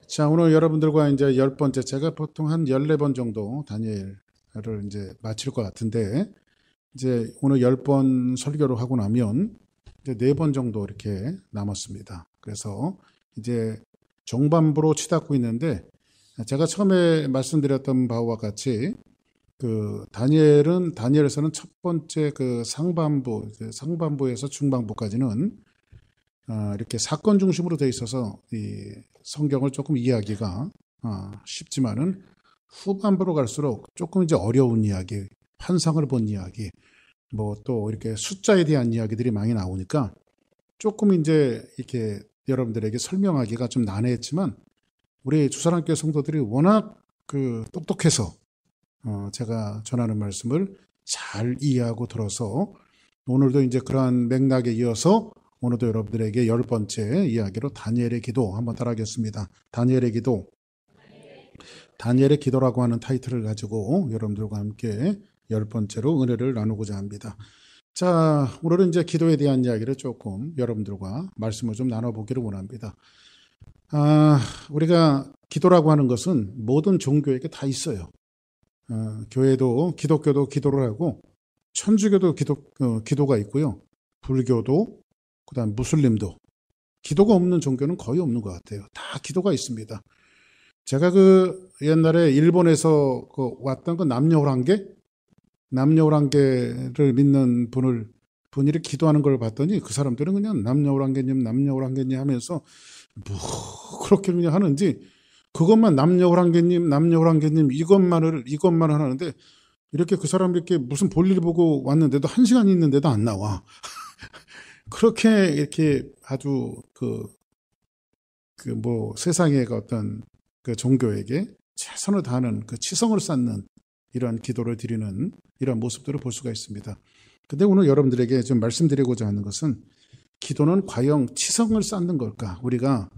자, 오늘 여러분들과 이제 10번째, 제가 보통 한 14번 정도 다니엘을 이제 마칠 것 같은데, 이제 오늘 10번 설교를 하고 나면 이제 4번 정도 이렇게 남았습니다. 그래서 이제 정반부로 치닫고 있는데, 제가 처음에 말씀드렸던 바와 같이 다니엘에서는 첫 번째 상반부에서 중반부까지는 이렇게 사건 중심으로 돼 있어서 이 성경을 조금 이해하기가 쉽지만은 후반부로 갈수록 조금 이제 어려운 이야기, 환상을 본 이야기, 뭐 또 이렇게 숫자에 대한 이야기들이 많이 나오니까 조금 이제 이렇게 여러분들에게 설명하기가 좀 난해했지만 우리 주사랑교회 성도들이 워낙 똑똑해서 제가 전하는 말씀을 잘 이해하고 들어서 오늘도 이제 그러한 맥락에 이어서 오늘도 여러분들에게 10번째 이야기로 다니엘의 기도 한번 따라하겠습니다. 다니엘의 기도. 다니엘의 기도라고 하는 타이틀을 가지고 여러분들과 함께 10번째로 은혜를 나누고자 합니다. 자, 오늘은 이제 기도에 대한 이야기를 조금 여러분들과 말씀을 좀 나눠보기를 원합니다. 우리가 기도라고 하는 것은 모든 종교에게 다 있어요. 교회도 기독교도 기도를 하고 천주교도 기도가 있고요. 불교도 그다음 무슬림도 기도가 없는 종교는 거의 없는 것 같아요. 다 기도가 있습니다. 제가 옛날에 일본에서 왔던 남녀호랑개를 믿는 분이 기도하는 걸 봤더니 그 사람들은 그냥 남녀호랑개님 하면서 뭐 그렇게 그냥 하는지 그것만 남녀호랑개님 이것만 하는데 이렇게 그 사람 이렇게 무슨 볼일 보고 왔는데도 1시간 있는데도 안 나와. 그렇게 이렇게 아주 세상의 어떤 종교에게 최선을 다하는 치성을 쌓는 이러한 기도를 드리는 이러한 모습들을 볼 수가 있습니다. 근데 오늘 여러분들에게 좀 말씀드리고자 하는 것은 기도는 과연 치성을 쌓는 걸까? 우리가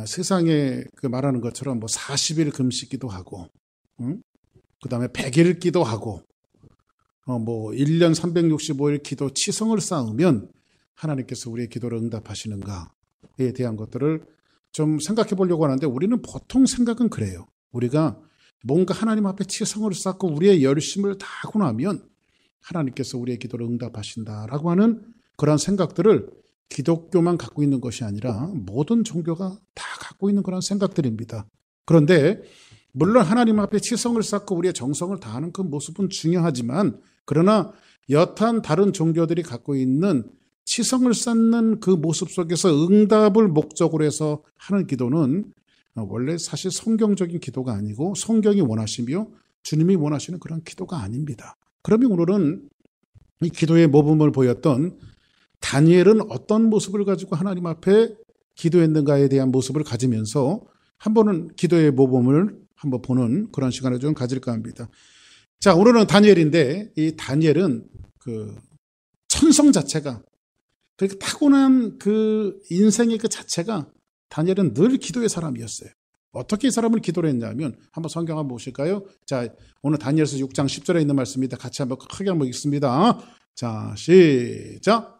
세상에 말하는 것처럼 40일 금식 기도하고, 그 다음에 100일 기도하고, 1년 365일 기도 치성을 쌓으면 하나님께서 우리의 기도를 응답하시는가에 대한 것들을 좀 생각해 보려고 하는데 우리는 보통 생각은 그래요. 우리가 뭔가 하나님 앞에 치성을 쌓고 우리의 열심을 다하고 나면 하나님께서 우리의 기도를 응답하신다라고 하는 그런 생각들을 기독교만 갖고 있는 것이 아니라 모든 종교가 다 갖고 있는 그런 생각들입니다. 그런데 물론 하나님 앞에 치성을 쌓고 우리의 정성을 다하는 그 모습은 중요하지만 그러나 여탄 다른 종교들이 갖고 있는 치성을 쌓는 그 모습 속에서 응답을 목적으로 해서 하는 기도는 원래 사실 성경적인 기도가 아니고 성경이 원하시며 주님이 원하시는 그런 기도가 아닙니다. 그러면 오늘은 이 기도의 모범을 보였던 다니엘은 어떤 모습을 가지고 하나님 앞에 기도했는가에 대한 모습을 가지면서 한 번은 기도의 모범을 한번 보는 그런 시간을 좀 가질까 합니다. 자, 오늘은 다니엘인데 이 다니엘은 천성 자체가 그렇게 타고난 인생의 자체가 다니엘은 늘 기도의 사람이었어요. 어떻게 이 사람을 기도를 했냐면 한번 성경 한번 보실까요? 자, 오늘 다니엘서 6장 10절에 있는 말씀입니다. 같이 한번 크게 한번 읽습니다. 자, 시작.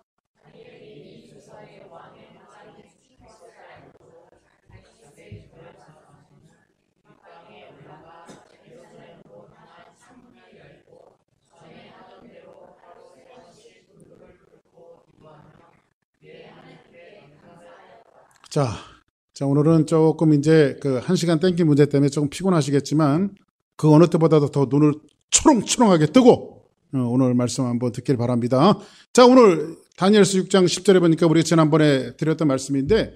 자, 오늘은 조금 이제 1시간 땡긴 문제 때문에 조금 피곤하시겠지만 그 어느 때보다도 더 눈을 초롱초롱하게 뜨고 오늘 말씀 한번 듣길 바랍니다. 자, 오늘 다니엘서 6장 10절에 보니까 우리 지난번에 드렸던 말씀인데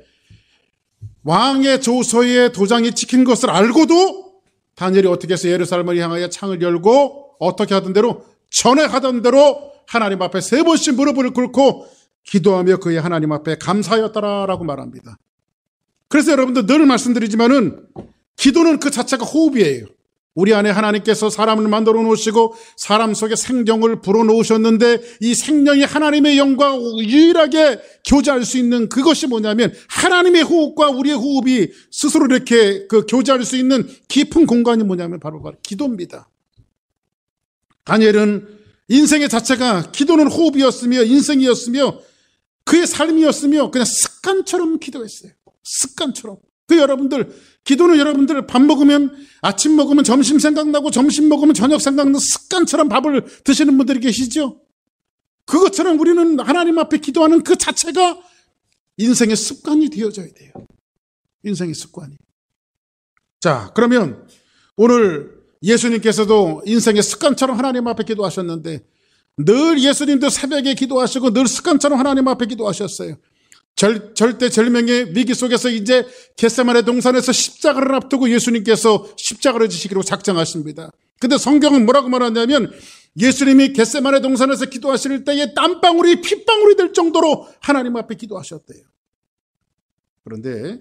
왕의 조서에 도장이 찍힌 것을 알고도 다니엘이 어떻게 해서 예루살렘을 향하여 창을 열고 어떻게 하던 대로 전에 하던 대로 하나님 앞에 3번씩 무릎을 꿇고 기도하며 그의 하나님 앞에 감사하였더라라고 말합니다. 그래서 여러분들 늘 말씀드리지만은 기도는 그 자체가 호흡이에요. 우리 안에 하나님께서 사람을 만들어 놓으시고 사람 속에 생명을 불어넣으셨는데 이 생명이 하나님의 영과 유일하게 교제할 수 있는 그것이 뭐냐면 하나님의 호흡과 우리의 호흡이 스스로 이렇게 교제할 수 있는 깊은 공간이 뭐냐면 바로 기도입니다. 다니엘은 인생의 자체가 기도는 호흡이었으며 인생이었으며 그의 삶이었으며 그냥 습관처럼 기도했어요. 습관처럼. 그 여러분들, 기도는 여러분들 밥 먹으면, 아침 먹으면 점심 생각나고 점심 먹으면 저녁 생각나는 습관처럼 밥을 드시는 분들이 계시죠? 그것처럼 우리는 하나님 앞에 기도하는 그 자체가 인생의 습관이 되어져야 돼요. 인생의 습관이. 자, 그러면 오늘 예수님께서도 인생의 습관처럼 하나님 앞에 기도하셨는데 늘 예수님도 새벽에 기도하시고 늘 습관처럼 하나님 앞에 기도하셨어요. 절대절명의 위기 속에서 이제 겟세마네 동산에서 십자가를 앞두고 예수님께서 십자가를 지시기로 작정하십니다. 근데 성경은 뭐라고 말하냐면 예수님이 겟세마네 동산에서 기도하실 때에 땀방울이 핏방울이 될 정도로 하나님 앞에 기도하셨대요. 그런데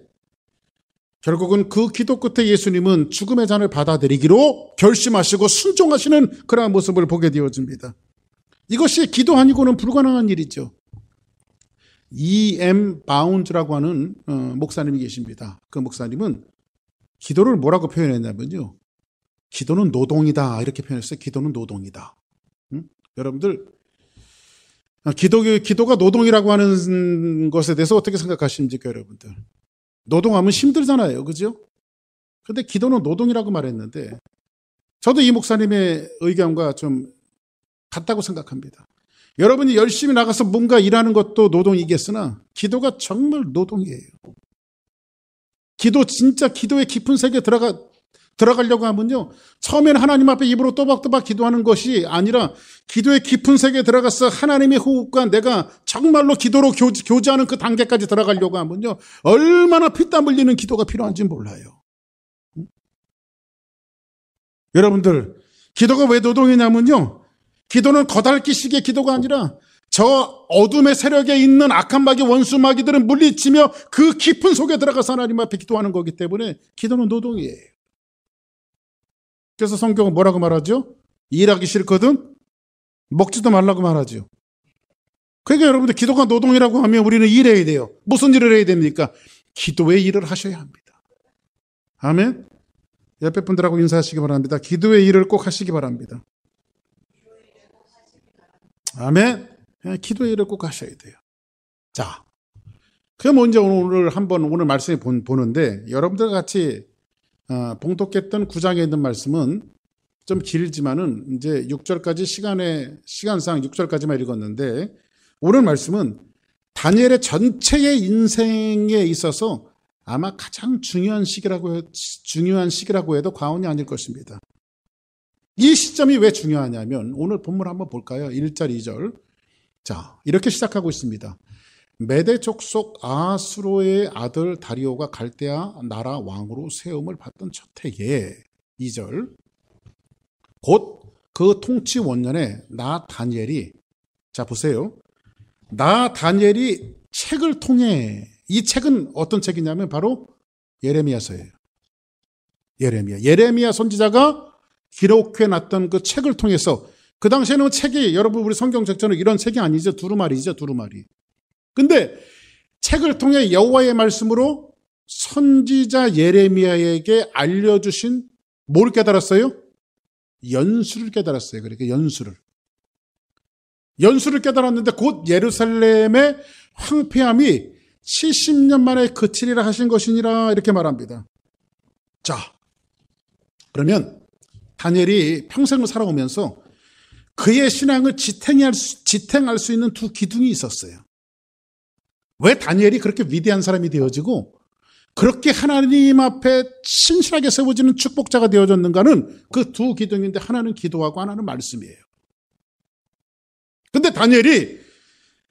결국은 그 기도 끝에 예수님은 죽음의 잔을 받아들이기로 결심하시고 순종하시는 그러한 모습을 보게 되어집니다. 이것이 기도 아니고는 불가능한 일이죠. E.M. 바운즈라고 하는 목사님이 계십니다. 그 목사님은 기도를 뭐라고 표현했냐면요, 기도는 노동이다 이렇게 표현했어요. 기도는 노동이다. 여러분들 기도가 노동이라고 하는 것에 대해서 어떻게 생각하십니까? 여러분들 노동하면 힘들잖아요, 그죠? 근데 기도는 노동이라고 말했는데 저도 이 목사님의 의견과 좀 같다고 생각합니다. 여러분이 열심히 나가서 뭔가 일하는 것도 노동이겠으나 기도가 정말 노동이에요. 진짜 기도의 깊은 세계에 들어가려고 하면요, 처음에는 하나님 앞에 입으로 또박또박 기도하는 것이 아니라 기도의 깊은 세계에 들어가서 하나님의 호흡과 내가 정말로 기도로 교제하는 그 단계까지 들어가려고 하면요, 얼마나 피땀 흘리는 기도가 필요한지 몰라요. 여러분들, 기도가 왜 노동이냐면요, 기도는 거달기식의 기도가 아니라 저 어둠의 세력에 있는 악한 마귀, 원수 마귀들은 물리치며 그 깊은 속에 들어가서 하나님 앞에 기도하는 거기 때문에 기도는 노동이에요. 그래서 성경은 뭐라고 말하죠? 일하기 싫거든 먹지도 말라고 말하죠. 그러니까 여러분들 기도가 노동이라고 하면 우리는 일해야 돼요. 무슨 일을 해야 됩니까? 기도의 일을 하셔야 합니다. 아멘. 옆에 분들하고 인사하시기 바랍니다. 기도의 일을 꼭 하시기 바랍니다. 아멘. 기도의 일을 꼭 하셔야 돼요. 자, 그럼 먼저 오늘 말씀을 보는데 여러분들 같이 봉독했던 9장에 있는 말씀은 좀 길지만은 이제 6절까지 시간상 6절까지만 읽었는데 오늘 말씀은 다니엘의 전체의 인생에 있어서 아마 가장 중요한 시기라고 해도 과언이 아닐 것입니다. 이 시점이 왜 중요하냐면 오늘 본문 한번 볼까요? 1절, 2절. 자, 이렇게 시작하고 있습니다. 메대 족속 아수로의 아들 다리오가 갈대아 나라 왕으로 세움을 받던 첫 해에 2절. 곧 그 통치 원년에 나 다니엘이, 자 보세요, 나 다니엘이 책을 통해, 이 책은 어떤 책이냐면 바로 예레미야서예요. 예레미야 선지자가 기록해놨던 그 책을 통해서, 그 당시에는 책이, 여러분 우리 성경 적자는 이런 책이 아니죠. 두루마리죠, 두루마리. 근데 책을 통해 여호와의 말씀으로 선지자 예레미야에게 알려주신 뭘 깨달았어요? 연수를 깨달았어요. 그러니까 연수를 깨달았는데 곧 예루살렘의 황폐함이 70년 만에 그치리라 하신 것이니라 이렇게 말합니다. 자, 그러면 다니엘이 평생을 살아오면서 그의 신앙을 지탱할 수 있는 두 기둥이 있었어요. 왜 다니엘이 그렇게 위대한 사람이 되어지고 그렇게 하나님 앞에 신실하게 세워지는 축복자가 되어졌는가는 그 두 기둥인데 하나는 기도하고 하나는 말씀이에요. 근데 다니엘이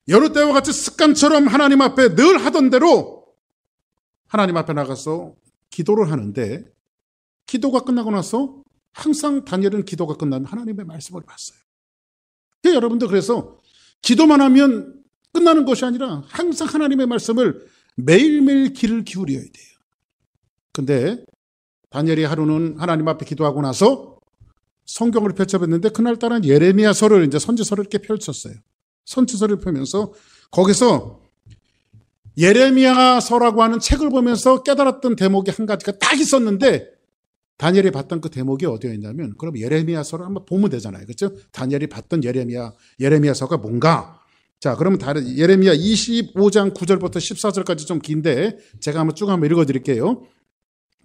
여러 때와 같이 습관처럼 하나님 앞에 늘 하던 대로 하나님 앞에 나가서 기도를 하는데 기도가 끝나고 나서 항상 다니엘은 기도가 끝나면 하나님의 말씀을 봤어요. 여러분들 그래서 기도만 하면 끝나는 것이 아니라 항상 하나님의 말씀을 매일매일 귀를 기울여야 돼요. 근데 다니엘이 하루는 하나님 앞에 기도하고 나서 성경을 펼쳐봤는데 그날따라 예레미야서를, 이제 선지서를 이렇게 펼쳤어요. 선지서를 펴면서 거기서 예레미야서라고 하는 책을 보면서 깨달았던 대목이 한 가지가 딱 있었는데 다니엘이 봤던 그 대목이 어디에 있냐면, 그럼 예레미야서를 한번 보면 되잖아요. 그렇죠? 다니엘이 봤던 예레미야서가 뭔가? 자, 그러면 다른 예레미야 25장 9절부터 14절까지 좀 긴데 제가 한번 읽어 드릴게요.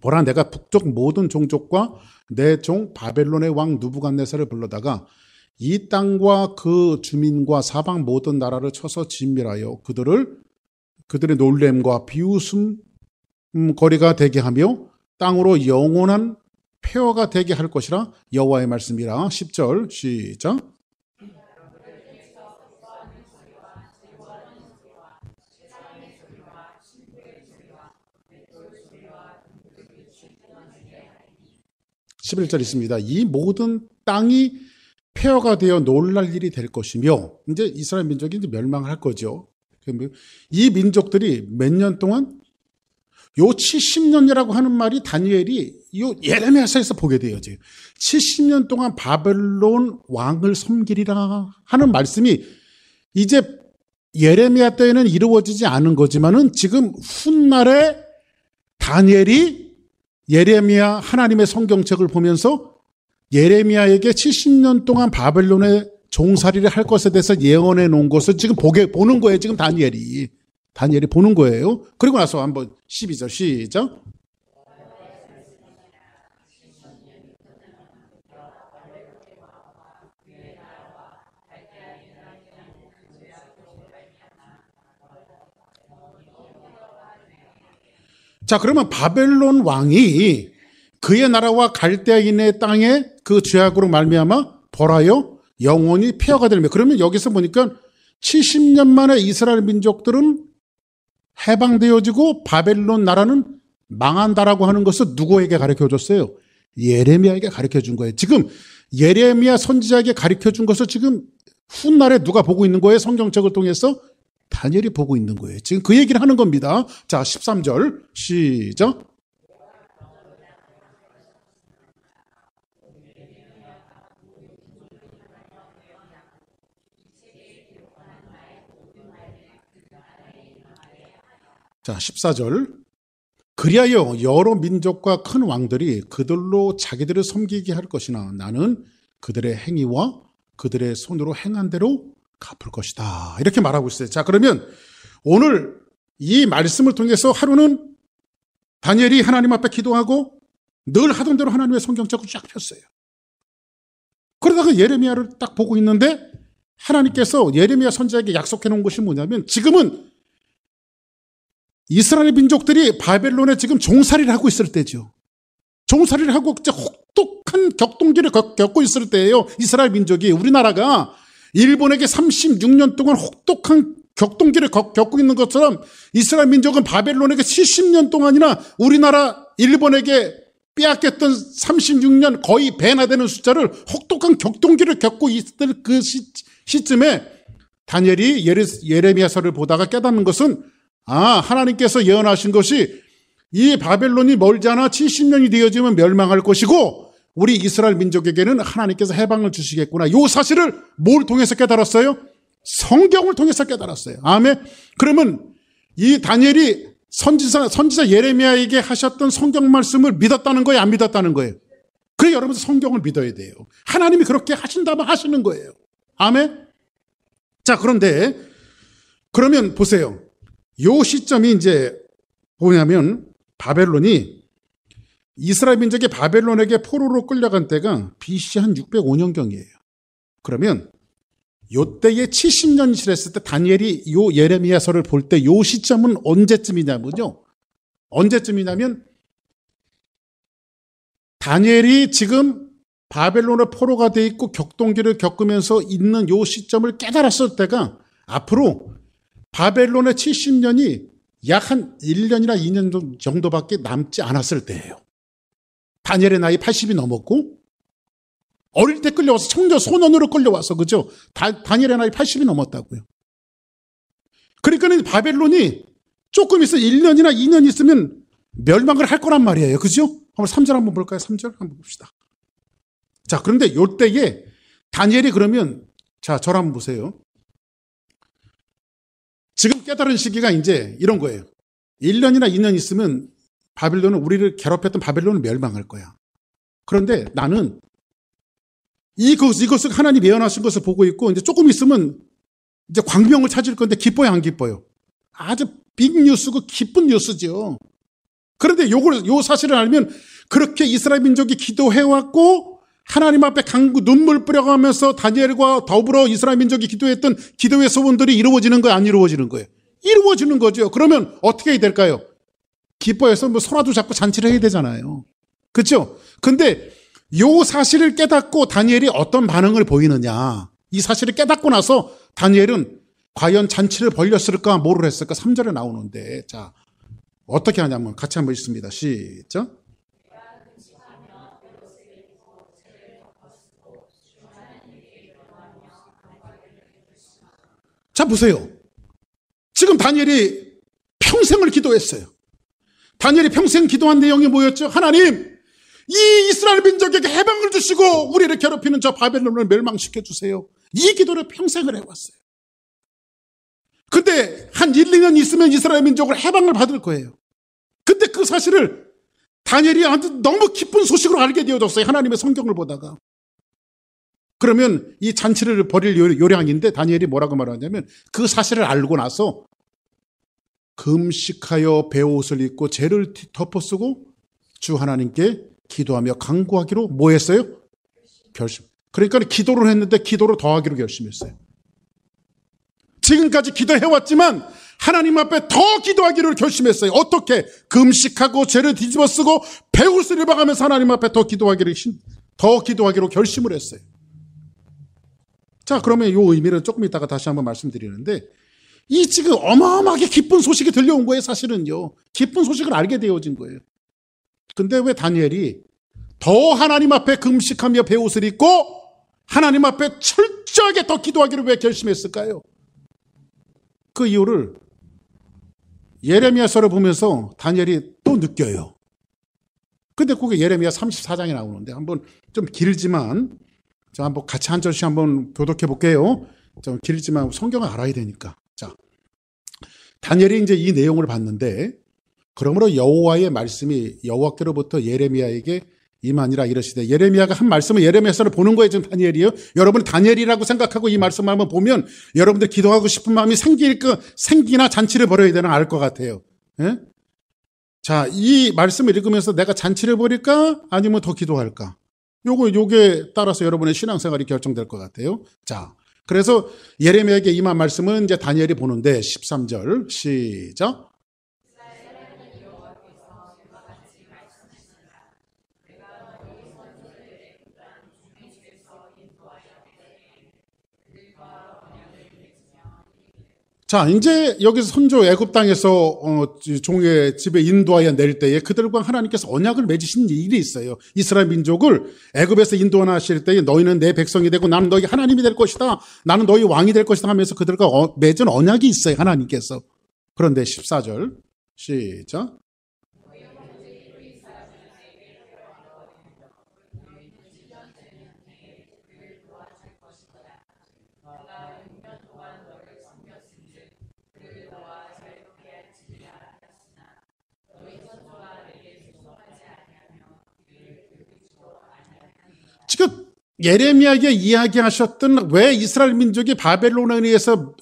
보라, 내가 북쪽 모든 종족과 내 종 바벨론의 왕 느부갓네살을 불러다가 이 땅과 그 주민과 사방 모든 나라를 쳐서 진멸하여 그들의 놀램과 비웃음 거리가 되게 하며 땅으로 영원한 폐허가 되게 할 것이라 여호와의 말씀이라. 10절 시작. 11절 있습니다. 이 모든 땅이 폐허가 되어 놀랄 일이 될 것이며, 이제 이스라엘 민족이 이제 멸망을 할 거죠. 이 민족들이 몇 년 동안 요 70년이라고 하는 말이 다니엘이 요 예레미야서에서 보게 돼요. 70년 동안 바벨론 왕을 섬기리라 하는 말씀이 이제 예레미야 때에는 이루어지지 않은 거지만은 지금 훗날에 다니엘이 예레미야 하나님의 성경책을 보면서 예레미야에게 70년 동안 바벨론의 종살이를 할 것에 대해서 예언해 놓은 것을 지금 보는 거예요. 지금 다니엘이 보는 거예요. 그리고 나서 한번 12절 시작. 자, 그러면 바벨론 왕이 그의 나라와 갈대아인의 땅에 그 죄악으로 말미암아 벌하여 영원히 폐허가 되며, 그러면 여기서 보니까 70년 만에 이스라엘 민족들은 해방되어지고 바벨론 나라는 망한다라고 하는 것을 누구에게 가르쳐줬어요? 예레미야에게 가르쳐준 거예요. 지금 예레미야 선지자에게 가르쳐준 것을 지금 훗날에 누가 보고 있는 거예요? 성경책을 통해서 다니엘이 보고 있는 거예요. 지금 그 얘기를 하는 겁니다. 자, 13절 시작. 자, 14절. 그리하여 여러 민족과 큰 왕들이 그들로 자기들을 섬기게 할 것이나 나는 그들의 행위와 그들의 손으로 행한 대로 갚을 것이다. 이렇게 말하고 있어요. 자, 그러면 오늘 이 말씀을 통해서 하루는 다니엘이 하나님 앞에 기도하고 늘 하던 대로 하나님의 성경책을 쫙 폈어요. 그러다가 예레미야를 딱 보고 있는데 하나님께서 예레미야 선지자에게 약속해 놓은 것이 뭐냐면, 지금은 이스라엘 민족들이 바벨론에 지금 종살이를 하고 있을 때죠. 종살이를 하고 혹독한 격동기를 겪고 있을 때예요. 이스라엘 민족이, 우리나라가 일본에게 36년 동안 혹독한 격동기를 겪고 있는 것처럼 이스라엘 민족은 바벨론에게 70년 동안이나 우리나라 일본에게 빼앗겼던 36년, 거의 배나 되는 숫자를 혹독한 격동기를 겪고 있을 그 시점에 다니엘이 예레미야서를 보다가 깨닫는 것은, 하나님께서 예언하신 것이 이 바벨론이 멀지 않아 70년이 되어지면 멸망할 것이고 우리 이스라엘 민족에게는 하나님께서 해방을 주시겠구나. 이 사실을 뭘 통해서 깨달았어요? 성경을 통해서 깨달았어요. 아멘. 그러면 이 다니엘이 선지자 예레미야에게 하셨던 성경 말씀을 믿었다는 거예요? 안 믿었다는 거예요? 그래, 여러분 성경을 믿어야 돼요. 하나님이 그렇게 하신다면 하시는 거예요. 아멘. 자, 그러면 보세요. 요 시점이 이제 뭐냐면, 바벨론이 이스라엘 민족이 바벨론에게 포로로 끌려간 때가 BC 한 605년경이에요. 그러면 요 때에 70년이 지났을 때 다니엘이 요 예레미야서를 볼 때 요 시점은 언제쯤이냐면요. 다니엘이 지금 바벨론의 포로가 돼 있고 격동기를 겪으면서 있는 요 시점을 깨달았을 때가 앞으로 바벨론의 70년이 약 한 1년이나 2년 정도밖에 남지 않았을 때예요. 다니엘의 나이 80이 넘었고 어릴 때 끌려와서 청년 소년으로 끌려와서, 그죠? 다니엘의 나이 80이 넘었다고요. 그러니까 바벨론이 조금 있어 1년이나 2년 있으면 멸망을 할 거란 말이에요. 그죠? 한번 3절 한번 볼까요? 3절 한번 봅시다. 자, 그런데 요 때에 다니엘이 그러면, 자, 저를 한번 보세요. 지금 깨달은 시기가 이제 이런 거예요. 1년이나 2년 있으면 바벨론은, 우리를 괴롭혔던 바벨론은 멸망할 거야. 그런데 나는 이것을 하나님 예언하신 것을 보고 있고, 이제 조금 있으면 이제 광명을 찾을 건데 기뻐요, 안 기뻐요? 아주 빅뉴스고 기쁜 뉴스죠. 그런데 요 사실을 알면 그렇게 이스라엘 민족이 기도해왔고 하나님 앞에 강구 눈물 뿌려가면서 다니엘과 더불어 이스라엘 민족이 기도했던 기도의 소원들이 이루어지는 거예요, 안 이루어지는 거예요? 이루어지는 거죠. 그러면 어떻게 해야 될까요? 기뻐해서 뭐 소라도 잡고 잔치를 해야 되잖아요. 그렇죠? 근데 요 사실을 깨닫고 다니엘이 어떤 반응을 보이느냐. 이 사실을 깨닫고 나서 다니엘은 과연 잔치를 벌렸을까 뭐를 했을까 3절에 나오는데, 자 어떻게 하냐면 같이 한번 읽습니다. 시작. 자 보세요. 지금 다니엘이 평생을 기도했어요. 다니엘이 평생 기도한 내용이 뭐였죠? 하나님, 이 이스라엘 민족에게 해방을 주시고 우리를 괴롭히는 저 바벨론을 멸망시켜 주세요. 이 기도를 평생을 해왔어요. 근데 한 1, 2년 있으면 이스라엘 민족을 해방을 받을 거예요. 근데 그 사실을 다니엘이 아주 너무 기쁜 소식으로 알게 되어졌어요. 하나님의 성경을 보다가. 그러면 이 잔치를 벌일 요량인데 다니엘이 뭐라고 말하냐면 그 사실을 알고 나서 금식하여 베옷을 입고 죄를 덮어쓰고 주 하나님께 기도하며 간구하기로 뭐 했어요? 결심. 그러니까 기도를 했는데 기도를 더하기로 결심했어요. 지금까지 기도해왔지만 하나님 앞에 더 기도하기로 결심했어요. 어떻게? 금식하고 죄를 뒤집어쓰고 베옷을 입어가면서 하나님 앞에 더 기도하기로 결심을 했어요. 자, 그러면 이 의미를 조금 이따가 다시 한번 말씀드리는데, 이 지금 어마어마하게 기쁜 소식이 들려온 거예요. 사실은요, 기쁜 소식을 알게 되어진 거예요. 근데 왜 다니엘이 더 하나님 앞에 금식하며 베옷을 입고 하나님 앞에 철저하게 더 기도하기로 왜 결심했을까요? 그 이유를 예레미야서를 보면서 다니엘이 또 느껴요. 근데 그게 예레미야 34장에 나오는데, 한번 좀 길지만 자, 한번 같이 한 절씩 한번 교독해 볼게요. 좀 길지만 성경을 알아야 되니까. 자, 다니엘이 이제 이 내용을 봤는데, 그러므로 여호와의 말씀이 여호와께로부터 예레미야에게 임하니라 이러시되, 예레미야가 한 말씀을 예레미야서를 보는 거예요. 지금 다니엘이요. 여러분 다니엘이라고 생각하고 이 말씀을 한번 보면 여러분들 기도하고 싶은 마음이 생기나 잔치를 벌여야 되나 알 것 같아요. 예? 자, 이 말씀을 읽으면서 내가 잔치를 벌일까 아니면 더 기도할까? 요게 따라서 여러분의 신앙생활이 결정될 것 같아요. 자, 그래서 예레미야에게 임한 말씀은 이제 다니엘이 보는데 13절 시작. 자, 이제 여기서 선조 애굽 땅에서 종의 집에 인도하여 낼 때에 그들과 하나님께서 언약을 맺으신 일이 있어요. 이스라엘 민족을 애굽에서 인도하실 때에 너희는 내 백성이 되고 나는 너희 하나님이 될 것이다. 나는 너희 왕이 될 것이다 하면서 그들과 맺은 언약이 있어요. 하나님께서. 그런데 14절 시작. 지금 예레미야에게 이야기하셨던 왜 이스라엘 민족이 바벨론에 의해서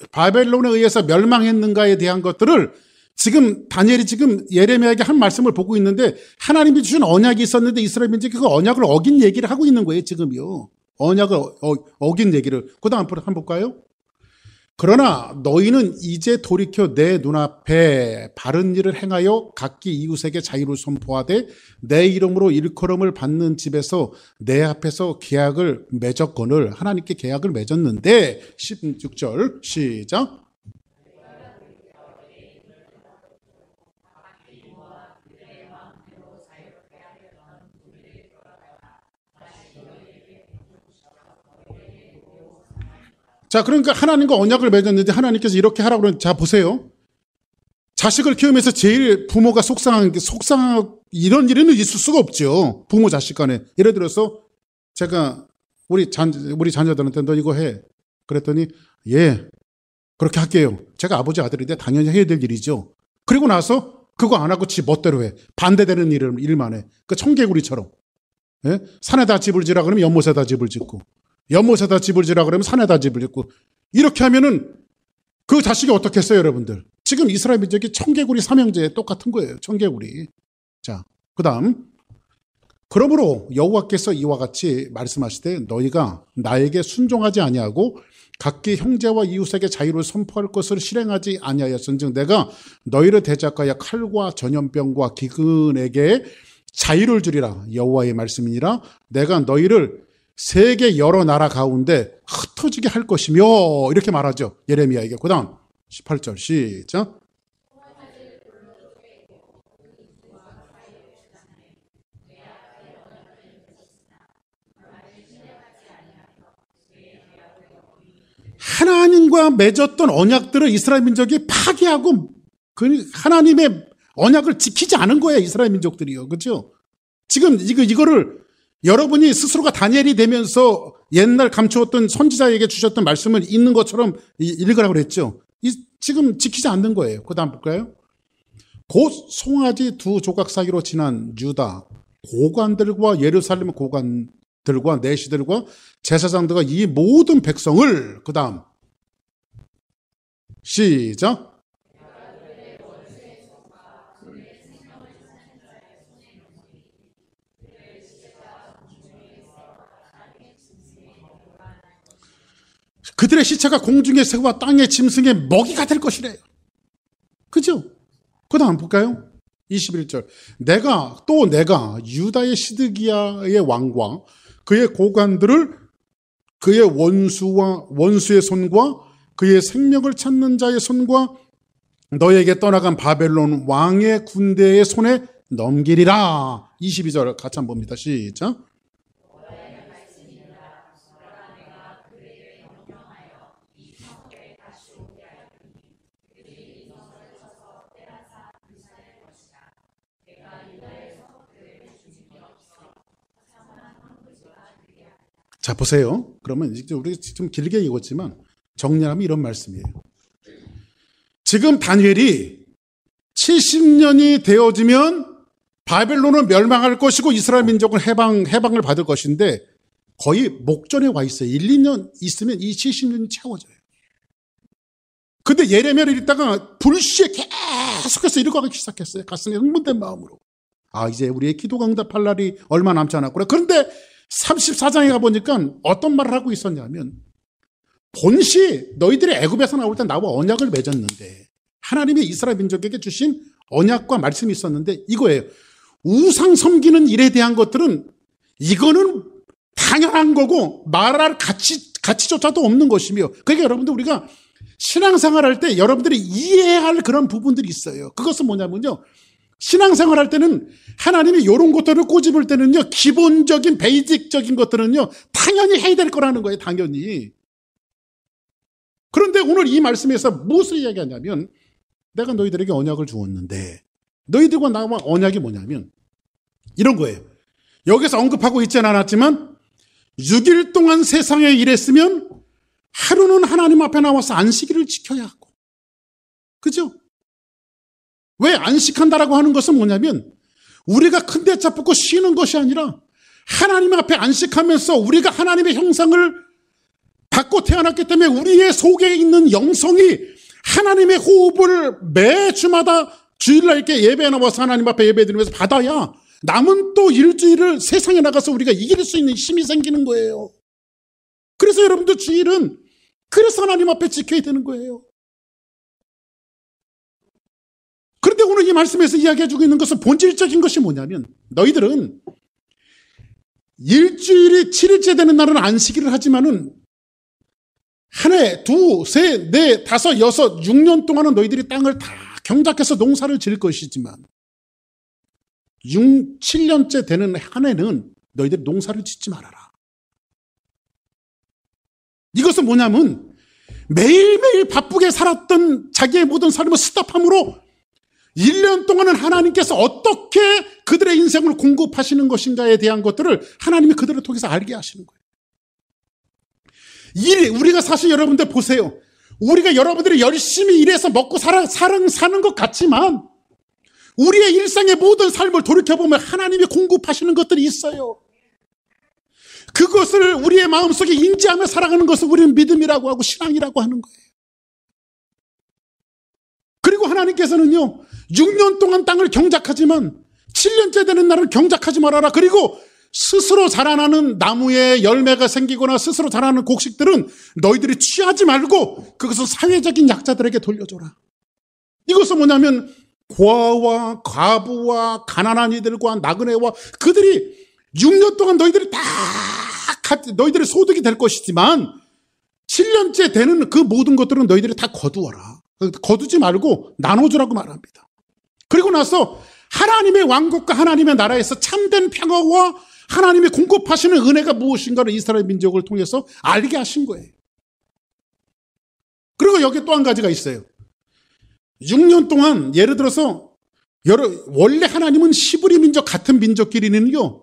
멸망했는가에 대한 것들을 지금 다니엘이 지금 예레미야에게 한 말씀을 보고 있는데, 하나님이 주신 언약이 있었는데 이스라엘 민족이 그 언약을 어긴 얘기를 하고 있는 거예요. 지금요. 언약을 어긴 얘기를. 그 다음 한번 볼까요? 그러나 너희는 이제 돌이켜 내 눈앞에 바른 일을 행하여 각기 이웃에게 자유를 선포하되 내 이름으로 일컬음을 받는 집에서 내 앞에서 계약을 맺었거늘. 하나님께 계약을 맺었는데 16절 시작. 자, 그러니까 하나님과 언약을 맺었는데 하나님께서 이렇게 하라고 그러는데, 자 보세요. 자식을 키우면서 제일 부모가 속상한 이런 일은 있을 수가 없죠. 부모 자식 간에. 예를 들어서 제가 우리 자녀들한테 너 이거 해. 그랬더니 예, 그렇게 할게요. 제가 아버지 아들인데 당연히 해야 될 일이죠. 그리고 나서 그거 안 하고 지 멋대로 해. 반대되는 일만 해. 그 청개구리처럼. 예? 산에다 집을 지라 그러면 연못에다 집을 짓고, 연못에다 집을 지라 그러면 산에다 집을 짓고, 이렇게 하면은 그 자식이 어떻게 했어요, 여러분들? 지금 이스라엘 민족이 청개구리 삼형제에 똑같은 거예요. 청개구리. 자, 그 다음. 그러므로 여호와께서 이와 같이 말씀하시되 너희가 나에게 순종하지 아니하고 각기 형제와 이웃에게 자유를 선포할 것을 실행하지 아니하였은즉 내가 너희를 대적하여 칼과 전염병과 기근에게 자유를 주리라. 여호와의 말씀이니라. 내가 너희를 세계 여러 나라 가운데 흩어지게 할 것이며 이렇게 말하죠. 예레미야에게. 그 다음 18절 시작. 하나님과 맺었던 언약들을 이스라엘 민족이 파괴하고 그 하나님의 언약을 지키지 않은 거예요. 이스라엘 민족들이요. 그렇죠? 지금 이거를 여러분이 스스로가 다니엘이 되면서 옛날 감추었던 선지자에게 주셨던 말씀을 읽는 것처럼 읽으라고 그랬죠. 지금 지키지 않는 거예요. 그 다음 볼까요? 곧 송아지 두 조각 사이로 지난 유다 고관들과 예루살렘 고관들과 내시들과 제사장들과 이 모든 백성을 그 다음 시작. 그들의 시체가 공중의 새와 땅의 짐승의 먹이가 될 것이래요. 그죠? 그 다음 볼까요? 21절. 내가 유다의 시드기야의 왕과 그의 고관들을 그의 원수의 손과 그의 생명을 찾는 자의 손과 너에게 떠나간 바벨론 왕의 군대의 손에 넘기리라. 22절 같이 한번 봅니다. 시작. 자, 보세요. 그러면 이제 우리 좀 길게 읽었지만 정리하면 이런 말씀이에요. 지금 다니엘이 70년이 되어지면 바벨론은 멸망할 것이고 이스라엘 민족은 해방을 받을 것인데 거의 목전에 와 있어요. 1, 2년 있으면 이 70년이 채워져요. 근데 예레미야를 읽다가 불시에 계속해서 읽어가기 시작했어요. 가슴에 흥분된 마음으로. 아, 이제 우리의 기도가 응답할 날이 얼마 남지 않았구나. 그런데 34장에 가보니까 어떤 말을 하고 있었냐면 본시 너희들이 애굽에서 나올 때 나와 언약을 맺었는데 하나님이 이스라엘 민족에게 주신 언약과 말씀이 있었는데 이거예요. 우상 섬기는 일에 대한 것들은 이거는 당연한 거고 말할 가치조차도 없는 것이며 그러니까 여러분들 우리가 신앙생활할 때 여러분들이 이해해야 할 그런 부분들이 있어요. 그것은 뭐냐면요. 신앙생활 할 때는 하나님이 이런 것들을 꼬집을 때는요, 기본적인 베이직적인 것들은요, 당연히 해야 될 거라는 거예요, 당연히. 그런데 오늘 이 말씀에서 무엇을 이야기하냐면, 내가 너희들에게 언약을 주었는데, 너희들과 나와 언약이 뭐냐면, 이런 거예요. 여기서 언급하고 있지는 않았지만, 6일 동안 세상에 일했으면, 하루는 하나님 앞에 나와서 안식일을 지켜야 하고. 그죠? 왜 안식한다라고 하는 것은 뭐냐면 우리가 큰 대차 붙고 쉬는 것이 아니라 하나님 앞에 안식하면서 우리가 하나님의 형상을 받고 태어났기 때문에 우리의 속에 있는 영성이 하나님의 호흡을 매주마다 주일날 이렇게 예배에 나와서 하나님 앞에 예배드리면서 받아야 남은 또 일주일을 세상에 나가서 우리가 이길 수 있는 힘이 생기는 거예요. 그래서 여러분들 주일은 그래서 하나님 앞에 지켜야 되는 거예요. 그런데 오늘 이 말씀에서 이야기해주고 있는 것은 본질적인 것이 뭐냐면 너희들은 일주일이 7일째 되는 날은 안식일을 하지만은 한 해, 두, 세, 네, 다섯, 여섯, 6년 동안은 너희들이 땅을 다 경작해서 농사를 지을 것이지만 7년째 되는 한 해는 너희들이 농사를 짓지 말아라. 이것은 뭐냐면 매일매일 바쁘게 살았던 자기의 모든 삶을 스탑함으로 1년 동안은 하나님께서 어떻게 그들의 인생을 공급하시는 것인가에 대한 것들을 하나님이 그들을 통해서 알게 하시는 거예요. 우리가 사실 여러분들 보세요. 우리가 여러분들이 열심히 일해서 먹고 사는 것 같지만 우리의 일상의 모든 삶을 돌이켜보면 하나님이 공급하시는 것들이 있어요. 그것을 우리의 마음속에 인지하며 살아가는 것을 우리는 믿음이라고 하고 신앙이라고 하는 거예요. 그리고 하나님께서는요, 6년 동안 땅을 경작하지만 7년째 되는 날을 경작하지 말아라. 그리고 스스로 자라나는 나무에 열매가 생기거나 스스로 자라는 곡식들은 너희들이 취하지 말고 그것을 사회적인 약자들에게 돌려줘라. 이것은 뭐냐면 고아와 과부와 가난한 이들과 나그네와 그들이 6년 동안 너희들이 다 너희들의 소득이 될 것이지만 7년째 되는 그 모든 것들은 너희들이 다 거두어라. 거두지 말고 나눠주라고 말합니다. 그리고 나서 하나님의 왕국과 하나님의 나라에서 참된 평화와 하나님이 공급하시는 은혜가 무엇인가를 이스라엘 민족을 통해서 알게 하신 거예요. 그리고 여기 또 한 가지가 있어요. 6년 동안 예를 들어서 원래 하나님은 시브리 민족 같은 민족끼리는요,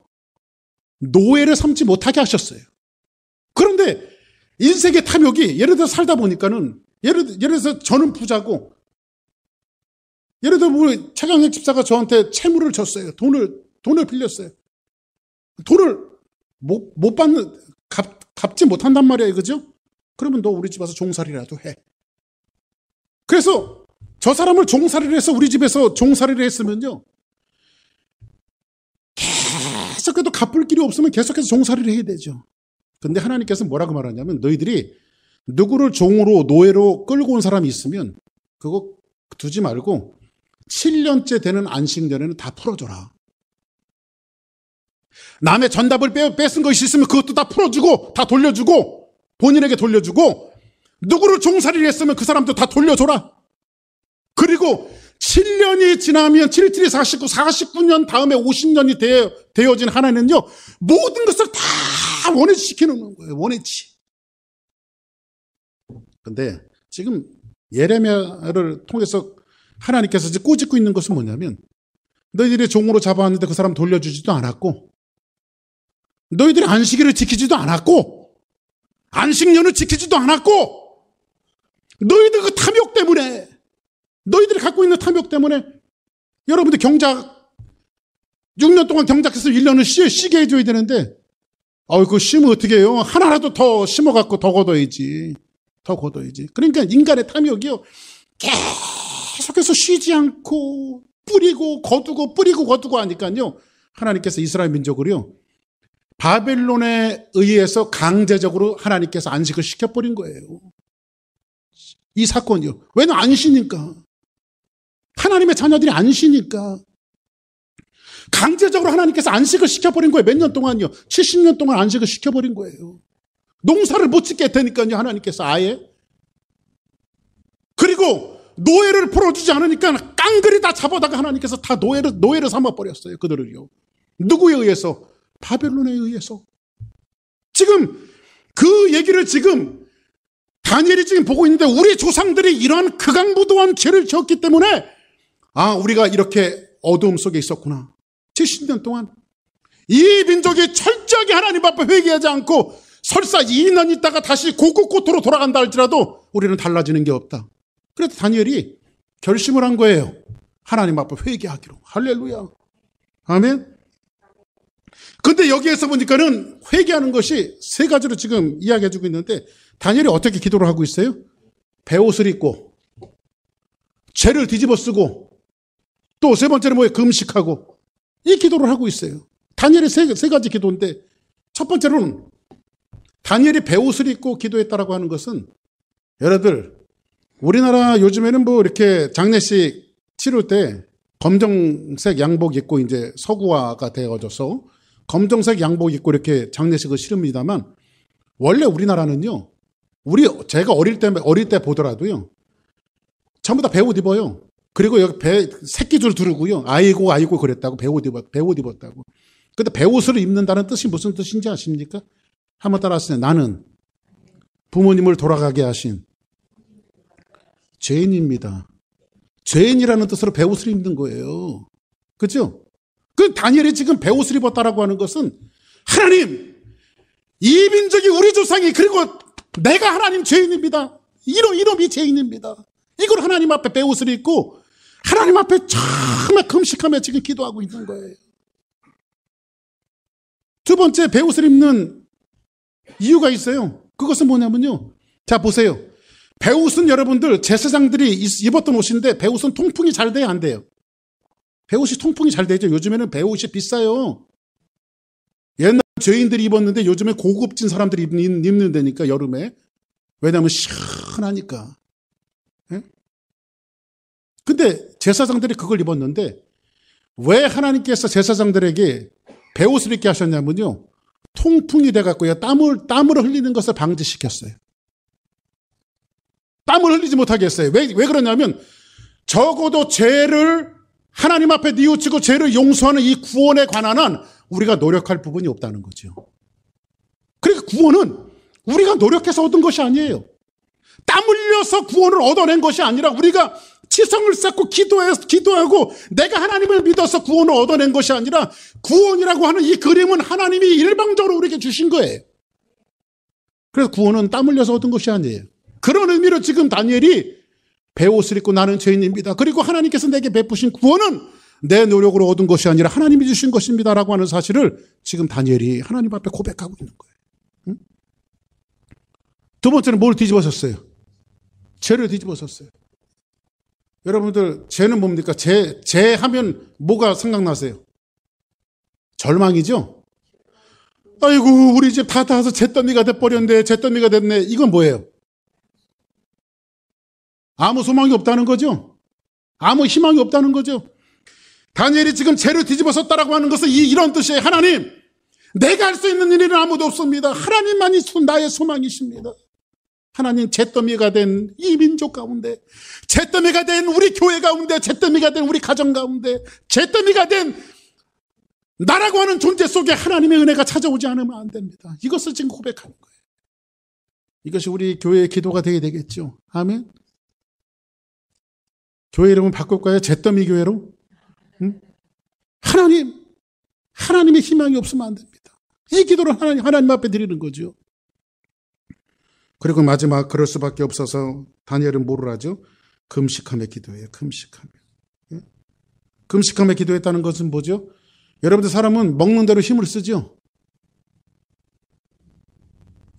노예를 삼지 못하게 하셨어요. 그런데 인생의 탐욕이 예를 들어 살다 보니까는 예를 들어서 저는 부자고 예를 들어 우리 최강혁 집사가 저한테 채무를 줬어요. 돈을 빌렸어요. 돈을 못 받는 갚지 못한단 말이에요. 그죠? 그러면 너 우리 집 와서 종살이라도 해. 그래서 저 사람을 종살이를 해서 우리 집에서 종살이를 했으면요, 계속해도 갚을 길이 없으면 계속해서 종살이를 해야 되죠. 근데 하나님께서 뭐라고 말하냐면 너희들이 누구를 종으로 노예로 끌고 온 사람이 있으면 그거 두지 말고 7년째 되는 안식 전에는 다 풀어줘라. 남의 전답을 뺏은 것이 있으면 그것도 다 풀어주고 다 돌려주고 본인에게 돌려주고 누구를 종살이를 했으면 그 사람도 다 돌려줘라. 그리고 7년이 지나면 7, 49, 49년 다음에 50년이 되어진 하나님은요, 모든 것을 다 원위치 시켜놓는 거예요. 원위치. 근데 지금 예레미야를 통해서 하나님께서 이제 꼬집고 있는 것은 뭐냐면 너희들이 종으로 잡아왔는데 그 사람 돌려주지도 않았고 너희들이 안식일을 지키지도 않았고 안식년을 지키지도 않았고 너희들 그 탐욕 때문에 너희들이 갖고 있는 탐욕 때문에 여러분들 경작 6년 동안 경작해서 1년을 쉬게 해줘야 되는데 그거 쉬면 어떻게 해요? 하나라도 더 심어갖고 더 걷어야지. 더 걷어야지. 그러니까 인간의 탐욕이요, 계속해서 쉬지 않고 뿌리고 거두고 하니까요, 하나님께서 이스라엘 민족을요, 바벨론에 의해서 강제적으로 하나님께서 안식을 시켜버린 거예요. 이 사건이요. 왜냐면 안 쉬니까. 하나님의 자녀들이 안 쉬니까. 강제적으로 하나님께서 안식을 시켜버린 거예요. 몇 년 동안요. 70년 동안 안식을 시켜버린 거예요. 농사를 못 짓게 되니까요. 하나님께서 아예. 그리고 노예를 풀어주지 않으니까 깡그리 다 잡아다가 하나님께서 다 노예를 삼아버렸어요. 그들을요. 누구에 의해서? 바벨론에 의해서. 지금 그 얘기를 지금 다니엘이 지금 보고 있는데 우리 조상들이 이러한 극악무도한 죄를 지었기 때문에 우리가 이렇게 어두움 속에 있었구나. 70년 동안 이 민족이 철저하게 하나님 앞에 회개하지 않고 설사 2년 있다가 다시 고국고토로 돌아간다 할지라도 우리는 달라지는 게 없다. 그래서 다니엘이 결심을 한 거예요. 하나님 앞에 회개하기로. 할렐루야. 아멘. 근데 여기에서 보니까는 회개하는 것이 세 가지로 지금 이야기해주고 있는데 다니엘이 어떻게 기도를 하고 있어요? 베옷을 입고 죄를 뒤집어 쓰고 또 세 번째는 뭐예요? 금식하고 이 기도를 하고 있어요. 다니엘의 세 가지 기도인데 첫 번째로는 다니엘이 베옷을 입고 기도했다라고 하는 것은 여러분들 우리나라 요즘에는 뭐 이렇게 장례식 치를 때 검정색 양복 입고 이제 서구화가 되어져서 검정색 양복 입고 이렇게 장례식을 치릅니다만 원래 우리나라는요, 제가 어릴 때 보더라도요, 전부 다 베옷 입어요. 그리고 여기 새끼줄 두르고요, 아이고 그랬다고 베옷 입었다고. 근데 베옷을 입는다는 뜻이 무슨 뜻인지 아십니까? 한번 따라하세요. 나는 부모님을 돌아가게 하신 죄인입니다. 죄인이라는 뜻으로 베옷을 입는 거예요. 그렇죠? 그 다니엘이 지금 베옷을 입었다라고 하는 것은 하나님, 이 민족이 우리 조상이 그리고 내가 하나님 죄인입니다. 이놈이 죄인입니다. 이걸 하나님 앞에 베옷을 입고 하나님 앞에 정말 금식하며 지금 기도하고 있는 거예요. 두 번째 베옷을 입는 이유가 있어요. 그것은 뭐냐면요. 자 보세요. 배옷은 여러분들 제사장들이 입었던 옷인데 배옷은 통풍이 잘 돼야 안 돼요? 배옷이 통풍이 잘 되죠. 요즘에는 배옷이 비싸요. 옛날 죄인들이 입었는데 요즘에 고급진 사람들이 입는 데니까 여름에. 왜냐하면 시원하니까. 예? 근데 제사장들이 그걸 입었는데 왜 하나님께서 제사장들에게 배옷을 입게 하셨냐면요. 통풍이 돼갖고요. 땀을 흘리는 것을 방지시켰어요. 땀을 흘리지 못하게 했어요. 왜 그러냐면 적어도 죄를 하나님 앞에 뉘우치고 죄를 용서하는 이 구원에 관한 한 우리가 노력할 부분이 없다는 거죠. 그러니까 구원은 우리가 노력해서 얻은 것이 아니에요. 땀 흘려서 구원을 얻어낸 것이 아니라 우리가 치성을 쌓고 기도하고 내가 하나님을 믿어서 구원을 얻어낸 것이 아니라 구원이라고 하는 이 그림은 하나님이 일방적으로 우리에게 주신 거예요. 그래서 구원은 땀 흘려서 얻은 것이 아니에요. 그런 의미로 지금 다니엘이 배옷을 입고 나는 죄인입니다. 그리고 하나님께서 내게 베푸신 구원은 내 노력으로 얻은 것이 아니라 하나님이 주신 것입니다. 라고 하는 사실을 지금 다니엘이 하나님 앞에 고백하고 있는 거예요. 응? 두 번째는 뭘 뒤집어졌어요? 죄를 뒤집어졌어요. 여러분들 죄는 뭡니까? 죄 하면 뭐가 생각나세요? 절망이죠? 아이고 우리 집 다 닿아서 잿더미가 돼버렸네. 잿더미가 됐네. 이건 뭐예요? 아무 소망이 없다는 거죠. 아무 희망이 없다는 거죠. 다니엘이 지금 죄를 뒤집어섰다라고 하는 것은 이런 뜻이에요. 하나님, 내가 할 수 있는 일은 아무도 없습니다. 하나님만이 나의 소망이십니다. 하나님, 잿더미가 된 이 민족 가운데, 잿더미가 된 우리 교회 가운데, 잿더미가 된 우리 가정 가운데, 잿더미가 된 나라고 하는 존재 속에 하나님의 은혜가 찾아오지 않으면 안 됩니다. 이것을 지금 고백하는 거예요. 이것이 우리 교회의 기도가 되어야 되겠죠. 아멘. 교회 이름은 바꿀까요? 잿더미 교회로? 응? 하나님의 희망이 없으면 안 됩니다. 이 기도를 하나님 앞에 드리는 거죠. 그리고 마지막 그럴 수밖에 없어서 다니엘은 뭐를 하죠? 금식하며 기도해요. 금식하며. 예? 금식하며 기도했다는 것은 뭐죠? 여러분들 사람은 먹는 대로 힘을 쓰죠.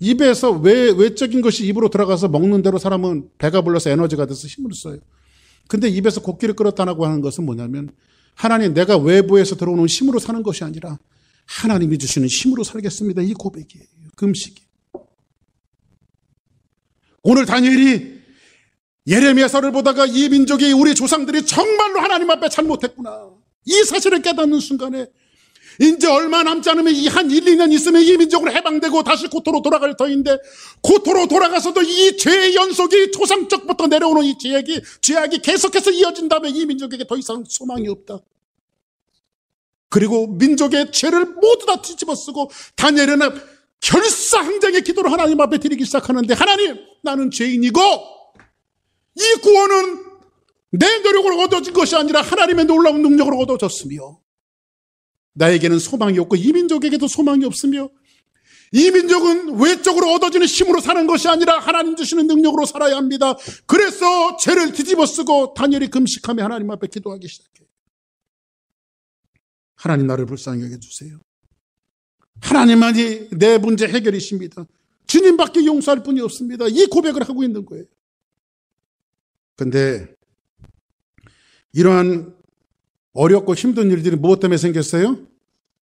입에서 외적인 것이 입으로 들어가서 먹는 대로 사람은 배가 불러서 에너지가 돼서 힘을 써요. 근데 입에서 곡기를 끌었다고 하는 것은 뭐냐면 하나님 내가 외부에서 들어오는 힘으로 사는 것이 아니라 하나님이 주시는 힘으로 살겠습니다. 이 고백이에요. 금식이. 오늘 다니엘이 예레미야서를 보다가 이 민족이 우리 조상들이 정말로 하나님 앞에 잘못했구나. 이 사실을 깨닫는 순간에 이제 얼마 남지 않으면 한 1, 2년 있으면 이 민족으로 해방되고 다시 고토로 돌아갈 터인데 고토로 돌아가서도 이 죄의 연속이 조상적부터 내려오는 이 죄악이 계속해서 이어진다면 이 민족에게 더 이상 소망이 없다. 그리고 민족의 죄를 모두 다 뒤집어쓰고 다니엘은 결사항쟁의 기도를 하나님 앞에 드리기 시작하는데 하나님 나는 죄인이고 이 구원은 내 노력으로 얻어진 것이 아니라 하나님의 놀라운 능력으로 얻어졌으며 나에게는 소망이 없고 이 민족에게도 소망이 없으며 이 민족은 외적으로 얻어지는 힘으로 사는 것이 아니라 하나님 주시는 능력으로 살아야 합니다. 그래서 죄를 뒤집어쓰고 다니엘이 금식하며 하나님 앞에 기도하기 시작해요. 하나님 나를 불쌍히 여겨주세요. 하나님만이 내 문제 해결이십니다. 주님밖에 용서할 분이 없습니다. 이 고백을 하고 있는 거예요. 근데 이러한 어렵고 힘든 일들이 무엇 때문에 생겼어요?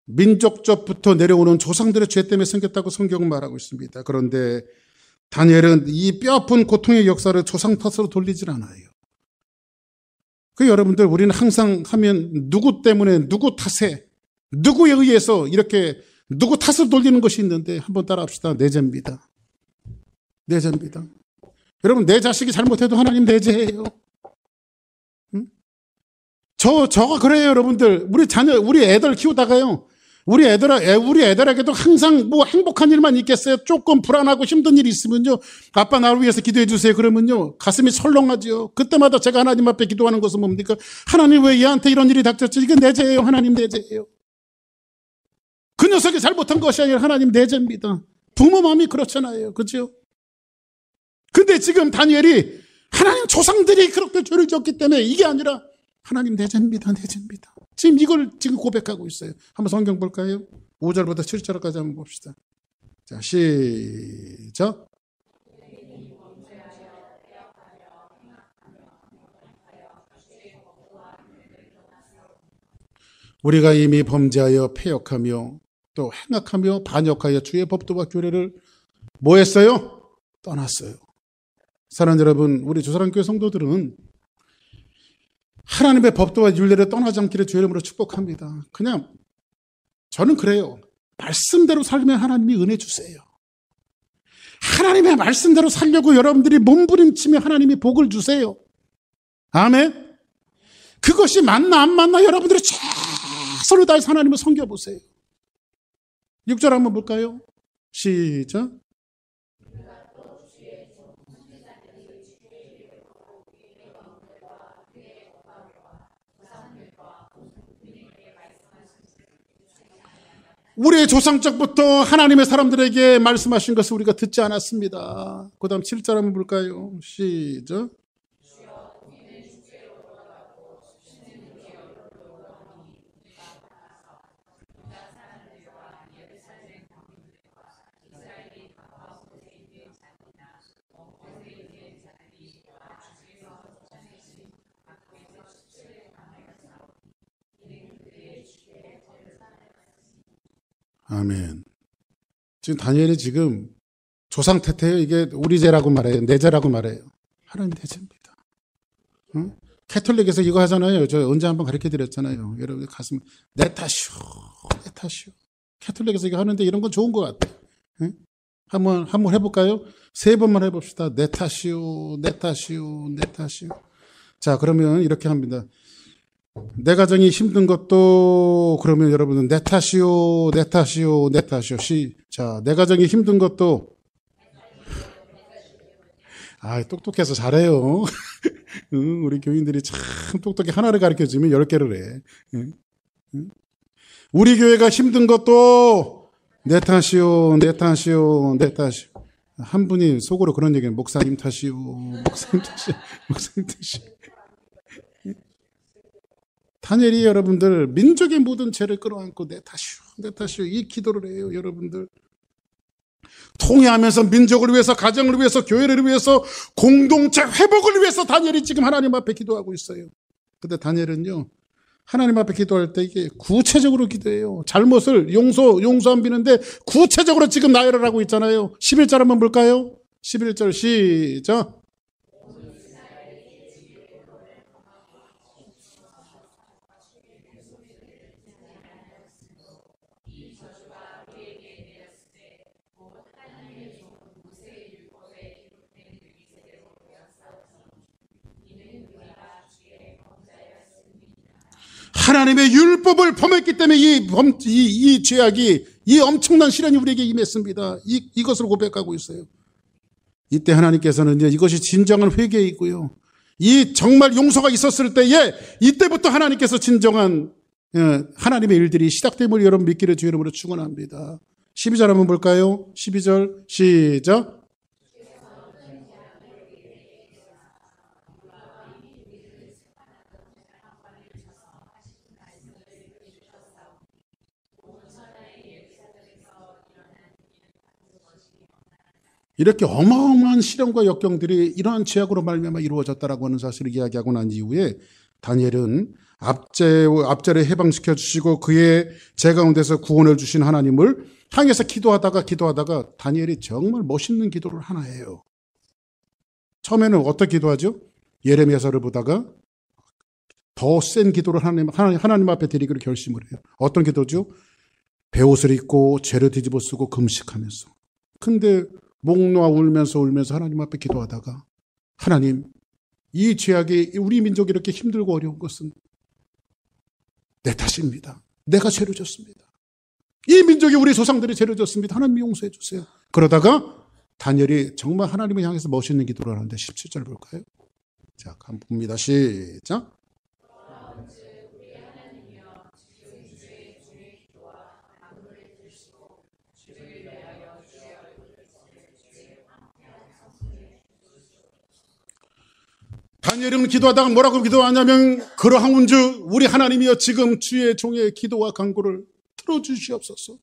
민족적부터 내려오는 조상들의 죄 때문에 생겼다고 성경은 말하고 있습니다. 그런데 다니엘은 이 뼈아픈 고통의 역사를 조상 탓으로 돌리질 않아요. 그 여러분들 우리는 항상 하면 누구 때문에 누구 탓에 누구에 의해서 이렇게 누구 탓을 돌리는 것이 있는데 한번 따라합시다. 내 죄입니다. 내 죄입니다. 여러분 내 자식이 잘못해도 하나님 내 죄예요. 응? 저가 그래요 여러분들. 우리 애들 키우다가요. 우리 애들에게도 항상 뭐 행복한 일만 있겠어요? 조금 불안하고 힘든 일이 있으면요. 아빠 나를 위해서 기도해 주세요. 그러면요. 가슴이 설렁하죠. 그때마다 제가 하나님 앞에 기도하는 것은 뭡니까? 하나님 왜 얘한테 이런 일이 닥쳤지? 이건 내 죄예요. 하나님 내 죄예요. 그 녀석이 잘못한 것이 아니라 하나님 내 죄입니다. 부모 마음이 그렇잖아요. 그렇죠? 근데 지금 다니엘이 하나님 조상들이 그렇게 죄를 지었기 때문에 이게 아니라 하나님 내 죄입니다. 내 죄입니다. 지금 이걸 지금 고백하고 있어요. 한번 성경 볼까요? 5절부터 7절까지 한번 봅시다. 자, 시작. 우리가 이미 범죄하여 패역하며 또 행악하며 반역하여 주의 법도와 규례를 뭐 했어요? 떠났어요. 사랑하는 여러분, 우리 주사랑교회 성도들은 하나님의 법도와 윤례를 떠나지 않기를 주의 이름으로 축복합니다. 그냥 저는 그래요. 말씀대로 살면 하나님이 은혜 주세요. 하나님의 말씀대로 살려고 여러분들이 몸부림치며 하나님이 복을 주세요. 아멘. 그것이 맞나 안 맞나 여러분들이 최선을 다해서 하나님을 섬겨보세요. 6절 한번 볼까요? 시작. 우리의 조상적부터 하나님의 사람들에게 말씀하신 것을 우리가 듣지 않았습니다. 그 다음 7절 한번 볼까요? 시작. 아멘. 지금 다니엘이 지금 조상 태태예요. 이게 우리 죄라고 말해요. 내 죄라고 말해요. 하나님 내 죄입니다. 응? 캐톨릭에서 이거 하잖아요. 저 언제 한번 가르쳐 드렸잖아요. 여러분 가슴 내 탓이오. 내 탓이오. 캐톨릭에서 이거 하는데 이런 건 좋은 것 같아요. 응? 한번 해볼까요? 3번만 해봅시다. 내 탓이오. 내 탓이오. 내 탓이오. 자, 그러면 이렇게 합니다. 내 가정이 힘든 것도 그러면 여러분은 내 탓이요, 내 탓이요, 내 탓이요. 자, 내 가정이 힘든 것도 똑똑해서 잘해요. 응, 우리 교인들이 참 똑똑히 하나를 가르쳐주면 10개를 해. 응? 응? 우리 교회가 힘든 것도 내 탓이요, 내 탓이요, 내 탓이요. 한 분이 속으로 그런 얘기는 목사님 탓이요, 목사님 탓이요, 목사님 탓이요. 다니엘이 여러분들 민족의 모든 죄를 끌어안고 내 탓이요, 내 탓이요 이 기도를 해요. 여러분들 통회하면서 민족을 위해서, 가정을 위해서, 교회를 위해서, 공동체 회복을 위해서 다니엘이 지금 하나님 앞에 기도하고 있어요. 근데 다니엘은요 하나님 앞에 기도할 때 이게 구체적으로 기도해요. 잘못을 용서 안 비는데 구체적으로 지금 나열을 하고 있잖아요. 11절 한번 볼까요? 11절 시작. 하나님의 율법을 범했기 때문에 이 죄악이, 이 엄청난 시련이 우리에게 임했습니다. 이것을 고백하고 있어요. 이때 하나님께서는 이제 이것이 진정한 회개이고요. 이 정말 용서가 있었을 때에 이때부터 하나님께서 진정한 하나님의 일들이 시작됨을 여러분 믿기를 주의 이름으로 축원합니다. 12절 한번 볼까요? 12절 시작. 이렇게 어마어마한 시련과 역경들이 이러한 죄악으로 말미암아 이루어졌다라고 하는 사실을 이야기하고 난 이후에 다니엘은 압제를 해방시켜 주시고 그의 죄 가운데서 구원을 주신 하나님을 향해서 기도하다가 다니엘이 정말 멋있는 기도를 하나 해요. 처음에는 어떻게 기도하죠? 예레미야서를 보다가 더 센 기도를 하나님 앞에 드리기로 결심을 해요. 어떤 기도죠? 베옷을 입고 죄를 뒤집어 쓰고 금식하면서. 근데 목 놓아 울면서 하나님 앞에 기도하다가 하나님, 이 죄악이 우리 민족이 이렇게 힘들고 어려운 것은 내 탓입니다. 내가 죄를 졌습니다. 이 민족이 우리 조상들이 죄를 졌습니다. 하나님 용서해 주세요. 그러다가 다니엘이 정말 하나님을 향해서 멋있는 기도를 하는데 17절 볼까요? 자, 한번 봅니다. 시작. 다니엘은 기도하다가 뭐라고 기도하냐면 그러한즉 우리 하나님이여 지금 주의 종의 기도와 간구를 들어주시옵소서.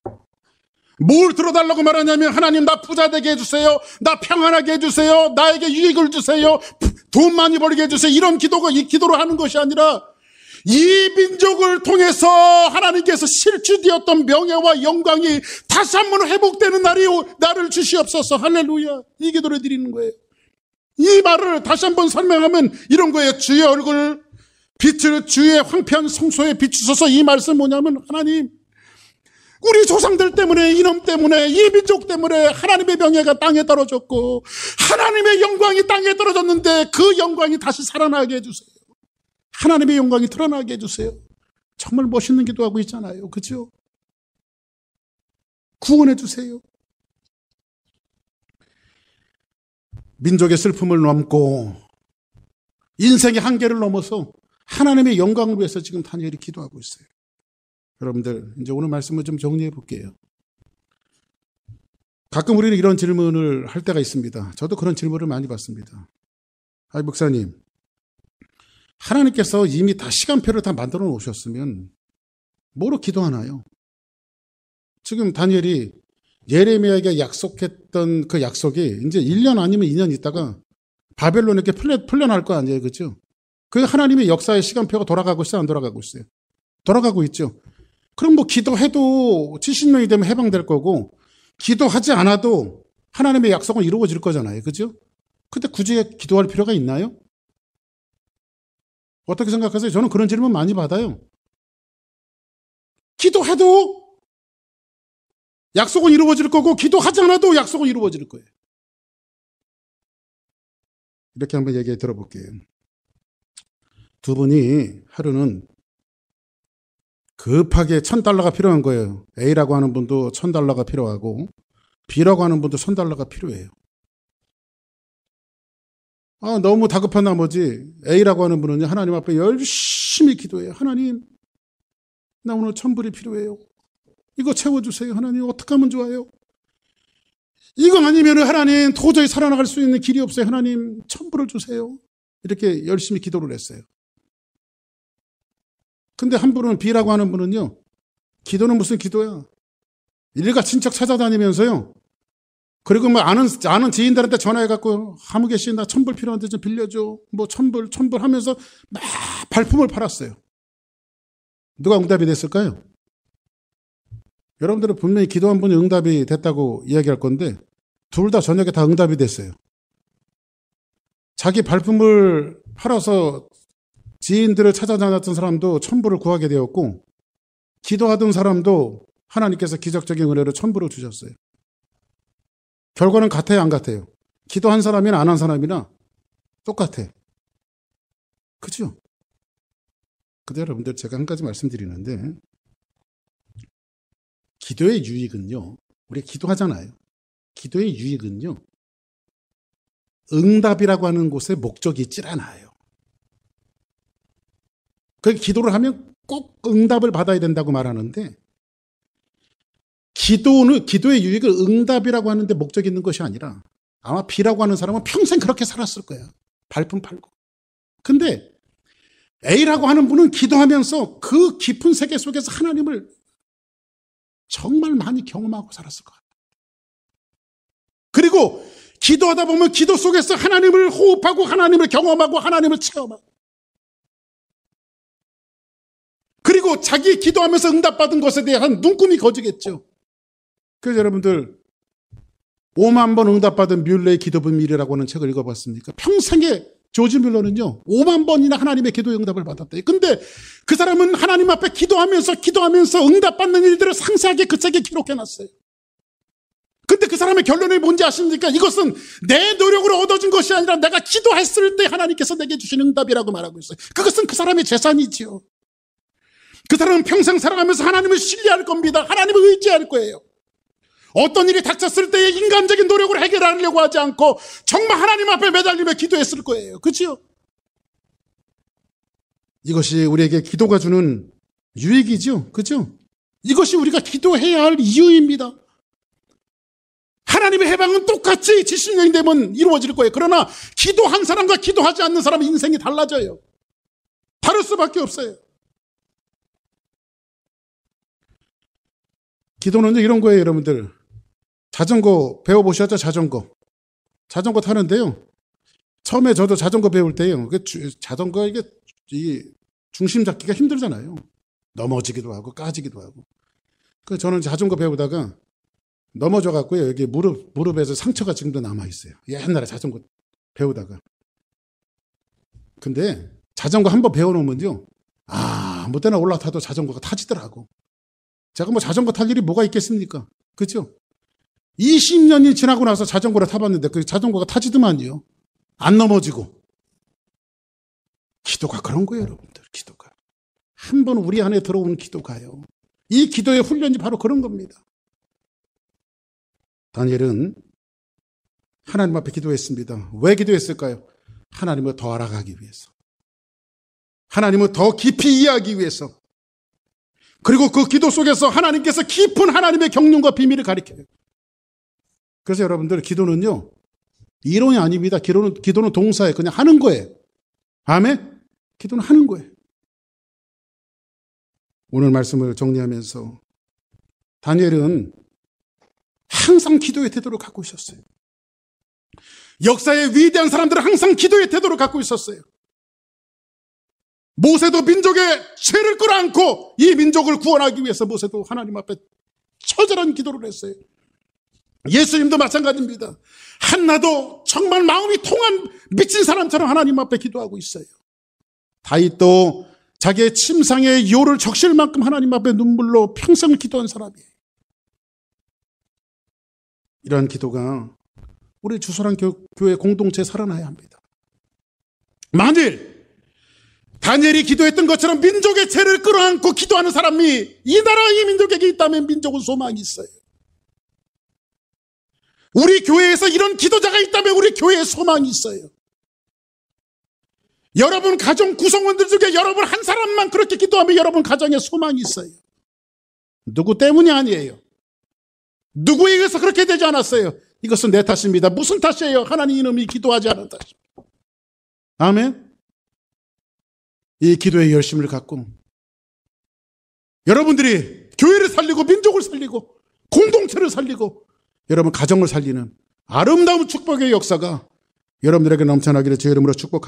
뭘 들어달라고 말하냐면 하나님 나 부자 되게 해주세요. 나 평안하게 해주세요. 나에게 유익을 주세요. 돈 많이 벌게 해주세요. 이런 기도가 이 기도를 하는 것이 아니라 이 민족을 통해서 하나님께서 실추되었던 명예와 영광이 다시 한번 회복되는 날을 주시옵소서. 할렐루야. 이 기도를 드리는 거예요. 이 말을 다시 한번 설명하면 이런 거예요. 주의 얼굴 빛을 주의 황폐한 성소에 비추소서. 이 말씀 뭐냐면, 하나님, 우리 조상들 때문에, 이놈 때문에, 이 민족 때문에 하나님의 명예가 땅에 떨어졌고 하나님의 영광이 땅에 떨어졌는데 그 영광이 다시 살아나게 해주세요. 하나님의 영광이 드러나게 해주세요. 정말 멋있는 기도하고 있잖아요. 그죠? 구원해 주세요. 민족의 슬픔을 넘고 인생의 한계를 넘어서 하나님의 영광을 위해서 지금 다니엘이 기도하고 있어요. 여러분들, 이제 오늘 말씀을 좀 정리해 볼게요. 가끔 우리는 이런 질문을 할 때가 있습니다. 저도 그런 질문을 많이 받습니다. 아이, 목사님, 하나님께서 이미 다 시간표를 다 만들어 놓으셨으면 뭐로 기도하나요? 지금 다니엘이 예레미야에게 약속했던 그 약속이 이제 1년 아니면 2년 있다가 바벨론에게 풀려날 거 아니에요. 그죠? 그 하나님의 역사의 시간표가 돌아가고 있어요? 안 돌아가고 있어요? 돌아가고 있죠. 그럼 뭐 기도해도 70년이 되면 해방될 거고 기도하지 않아도 하나님의 약속은 이루어질 거잖아요. 그죠? 근데 굳이 기도할 필요가 있나요? 어떻게 생각하세요? 저는 그런 질문 많이 받아요. 기도해도 약속은 이루어질 거고 기도하지 않아도 약속은 이루어질 거예요. 이렇게 한번 얘기 들어볼게요. 두 분이 하루는 급하게 $1,000가 필요한 거예요. A라고 하는 분도 $1,000가 필요하고 B라고 하는 분도 $1,000가 필요해요. 너무 다급한 나머지 A라고 하는 분은 하나님 앞에 열심히 기도해요. 하나님, 나 오늘 $1,000 필요해요. 이거 채워주세요. 하나님, 어떻게 하면 좋아요? 이거 아니면 하나님 도저히 살아나갈 수 있는 길이 없어요. 하나님, $1,000 주세요. 이렇게 열심히 기도를 했어요. 근데 한 분은, B라고 하는 분은요, 기도는 무슨 기도야? 일가 친척 찾아다니면서요, 그리고 뭐 아는 지인들한테 전화해갖고, 하무개 씨, 나 $1,000 필요한데 좀 빌려줘. 뭐 $1,000 하면서 막 발품을 팔았어요. 누가 응답이 됐을까요? 여러분들은 분명히 기도한 분이 응답이 됐다고 이야기할 건데 둘 다 저녁에 다 응답이 됐어요. 자기 발품을 팔아서 지인들을 찾아다녔던 사람도 $1,000을 구하게 되었고 기도하던 사람도 하나님께서 기적적인 은혜로 $1,000을 주셨어요. 결과는 같아요, 안 같아요? 기도한 사람이나 안 한 사람이나 똑같아. 그죠? 근데 여러분들, 제가 한 가지 말씀드리는데, 기도의 유익은요, 우리가 기도하잖아요. 기도의 유익은요, 응답이라고 하는 곳에 목적이 있질 않아요. 그 기도를 하면 꼭 응답을 받아야 된다고 말하는데, 기도의 유익은 응답이라고 하는데 목적이 있는 것이 아니라 아마 B라고 하는 사람은 평생 그렇게 살았을 거야. 발품 팔고. 근데 A라고 하는 분은 기도하면서 그 깊은 세계 속에서 하나님을 정말 많이 경험하고 살았을 거야. 그리고 기도하다 보면 기도 속에서 하나님을 호흡하고 하나님을 경험하고 하나님을 체험하고, 그리고 자기 기도하면서 응답받은 것에 대한 눈금이 거지겠죠. 그래서 여러분들 5만 번 응답받은 뮬러의 기도 비밀이라고 하는 책을 읽어봤습니까? 평생에 조지 뮬러는요 5만 번이나 하나님의 기도의 응답을 받았대요. 근데 그 사람은 하나님 앞에 기도하면서 응답받는 일들을 상세하게 그 책에 기록해놨어요. 근데 그 사람의 결론이 뭔지 아십니까? 이것은 내 노력으로 얻어진 것이 아니라 내가 기도했을 때 하나님께서 내게 주신 응답이라고 말하고 있어요. 그것은 그 사람의 재산이지요. 그 사람은 평생 살아가면서 하나님을 신뢰할 겁니다. 하나님을 의지할 거예요. 어떤 일이 닥쳤을 때의 인간적인 노력으로 해결하려고 하지 않고 정말 하나님 앞에 매달리며 기도했을 거예요. 그렇죠? 이것이 우리에게 기도가 주는 유익이죠. 그렇죠? 이것이 우리가 기도해야 할 이유입니다. 하나님의 해방은 똑같이 70년이 되면 이루어질 거예요. 그러나 기도한 사람과 기도하지 않는 사람의 인생이 달라져요. 다를 수밖에 없어요. 기도는 이런 거예요, 여러분들. 자전거 배워보셨죠? 자전거 타는데요. 처음에 저도 자전거 배울 때요. 자전거 이게 중심 잡기가 힘들잖아요. 넘어지기도 하고 까지기도 하고. 그 저는 자전거 배우다가 넘어져 갖고요. 여기 무릎에서 상처가 지금도 남아 있어요. 옛날에 자전거 배우다가. 근데 자전거 한번 배워놓으면요. 아무 때나 올라타도 자전거가 타지더라고. 제가 뭐 자전거 탈 일이 뭐가 있겠습니까? 그렇죠? 20년이 지나고 나서 자전거를 타봤는데 그 자전거가 타지더만요. 안 넘어지고. 기도가 그런 거예요, 여러분들. 기도가. 한 번 우리 안에 들어오는 기도가요. 이 기도의 훈련이 바로 그런 겁니다. 다니엘은 하나님 앞에 기도했습니다. 왜 기도했을까요? 하나님을 더 알아가기 위해서. 하나님을 더 깊이 이해하기 위해서. 그리고 그 기도 속에서 하나님께서 깊은 하나님의 경륜과 비밀을 가르쳐요. 그래서 여러분들 기도는요. 이론이 아닙니다. 기도는 동사예요. 그냥 하는 거예요. 아멘? 기도는 하는 거예요. 오늘 말씀을 정리하면서 다니엘은 항상 기도의 태도를 갖고 있었어요. 역사의 위대한 사람들은 항상 기도의 태도를 갖고 있었어요. 모세도 민족의 죄를 끌어안고 이 민족을 구원하기 위해서 모세도 하나님 앞에 처절한 기도를 했어요. 예수님도 마찬가지입니다. 한나도 정말 마음이 통한 미친 사람처럼 하나님 앞에 기도하고 있어요. 다윗도 자기의 침상의 요를 적실 만큼 하나님 앞에 눈물로 평생을 기도한 사람이에요. 이러한 기도가 우리 주소랑 교회 공동체에 살아나야 합니다. 만일 다니엘이 기도했던 것처럼 민족의 죄를 끌어안고 기도하는 사람이 이 나라 이 민족에게 있다면 민족은 소망이 있어요. 우리 교회에서 이런 기도자가 있다면 우리 교회에 소망이 있어요. 여러분 가정 구성원들 중에 여러분 한 사람만 그렇게 기도하면 여러분 가정에 소망이 있어요. 누구 때문이 아니에요. 누구에 의해서 그렇게 되지 않았어요. 이것은 내 탓입니다. 무슨 탓이에요? 하나님 이놈이 기도하지 않은 탓입니다. 아멘. 이 기도의 열심을 갖고 여러분들이 교회를 살리고 민족을 살리고 공동체를 살리고 여러분 가정을 살리는 아름다운 축복의 역사가 여러분들에게 넘쳐나기를 주의 이름으로 축복합니다.